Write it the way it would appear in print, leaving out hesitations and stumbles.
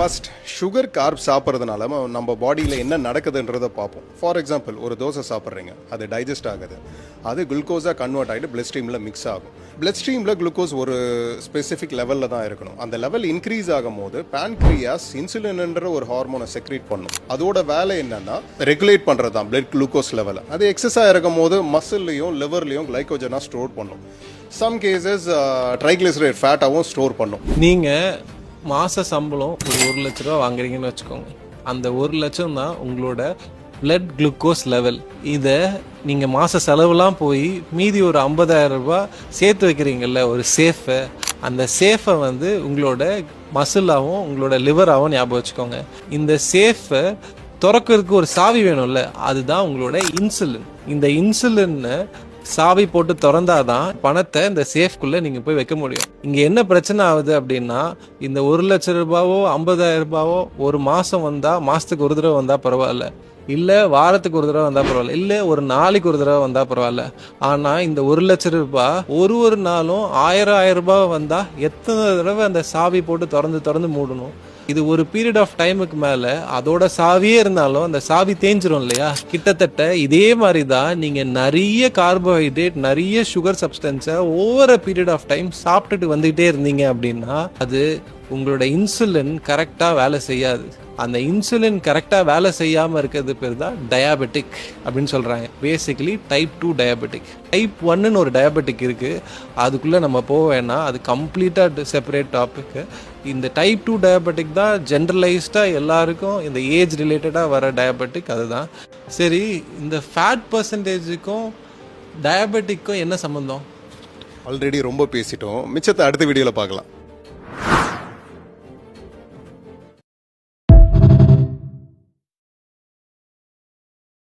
First sugar corp சாப்பிட்றதுனால நம்ம பாடியில் என்ன நடக்குதுன்றதை பார்ப்போம். ஃபார் எக்ஸாம்பிள், ஒரு தோசை சாப்பிட்றீங்க, அது டைஜஸ்ட் ஆகுது, அது குளுக்கோஸாக கன்வெர்ட் ஆகிட்டு பிளட் ஸ்ட்ரீமில் மிக்ஸ் ஆகும். பிளட் ஸ்ட்ரீமில் குளுக்கோஸ் ஒரு ஸ்பெசிஃபிக் லெவலில் தான் இருக்கணும். அந்த லெவல் இன்க்ரீஸ் ஆகும் போது பேன்க்ரியாஸ் இன்சுலின்ன்ற ஒரு ஹார்மோனை செக்ரீட் பண்ணும். அதோட வேலை என்னன்னா ரெகுலேட் பண்ணுறது தான் பிளட் குளுக்கோஸ் லெவலை. அது எக்ஸஸாக இருக்கும் போது மசில்லையும் லிவர்லையும் கிளைக்கோஜனாக ஸ்டோர் பண்ணும். சம் கேசஸ் ட்ரைக்ளிசரைட் ஃபேட்டாகவும் ஸ்டோர் பண்ணும். நீங்கள் மாத சம்பளம் ஒரு 1 லட்ச ரூபா வாங்குறீங்கன்னு வச்சுக்கோங்க. அந்த 1 லட்சம் தான் உங்களோட பிளட் குளுக்கோஸ் லெவல். இதை நீங்கள் மாத செலவுலாம் போய் மீதி ஒரு 50,000 ரூபாய் சேர்த்து வைக்கிறீங்கல்ல ஒரு சேஃபை, அந்த சேஃபை வந்து உங்களோட மசிலாகவும் உங்களோட லிவராகவும் ஞாபகம் வச்சுக்கோங்க. இந்த சேஃபை திறக்கிறதுக்கு ஒரு சாவி வேணும்ல, அதுதான் உங்களோட இன்சுலின். இந்த இன்சுலினை சாவி போட்டு திறந்தாதான் பணத்தை இந்த சேஃப்குள்ள நீங்க போய் வைக்க முடியும். இங்க என்ன பிரச்சனை ஆகுது அப்படின்னா, இந்த 1 லட்ச ரூபாவோ 50,000 ரூபாவோ ஒரு மாசம் வந்தா, மாசத்துக்கு ஒரு தடவை வந்தா பரவாயில்ல, இல்ல வாரத்துக்கு ஒரு தடவை வந்தா பரவாயில்ல, இல்ல ஒரு நாளைக்கு ஒரு தடவை வந்தா பரவாயில்ல. ஆனா இந்த 1 லட்ச ரூபாய் ஒரு நாளும் 1000 ரூபாய் வந்தா எத்தனை தடவை அந்த சாவி போட்டு திறந்து மூடணும்? இது ஒரு பீரியட் ஆஃப் டைமுக்கு மேல அதோட சாவியே இருந்தாலும் அந்த சாவி தேஞ்சிரும் இல்லையா? கிட்டத்தட்ட இதே மாதிரி தான் நீங்க நிறைய கார்போஹைட்ரேட், நிறைய சுகர் சப்ஸ்டன்ஸை ஓவர் பீரியட் ஆஃப் டைம் சாப்பிட்டுட்டு வந்துகிட்டே இருந்தீங்க அப்படின்னா அது உங்களோட இன்சுலின் கரெக்டா வேலை செய்யாது. அந்த இன்சுலின் கரெக்டா வேலை செய்யாம இருக்கிறது பேர் தான் டயாபெட்டிக் அப்படின்னு சொல்றாங்க. Basically type 2 diabetic. டைப் 1ன்னு ஒரு டயாபெட்டிக் இருக்கு, அதுக்குள்ள நம்ம போக வேணாம், அது கம்ப்ளீட்டா செப்பரேட் டாபிக். இந்த டைப் 2 டயாபெட்டிக் தான் ஜென்ரலைஸ்டா எல்லாருக்கும் இந்த ஏஜ் ரிலேட்டடா வர டயாபெட்டிக். அதுதான் சரி. இந்த ஃபேட் பர்சன்டேஜுக்கும் டயாபெட்டிக்கும் என்ன சம்பந்தம்? ஆல்ரெடி ரொம்ப பேசிட்டோம், மிச்சத்தை அடுத்த வீடியோவில் பார்க்கலாம்.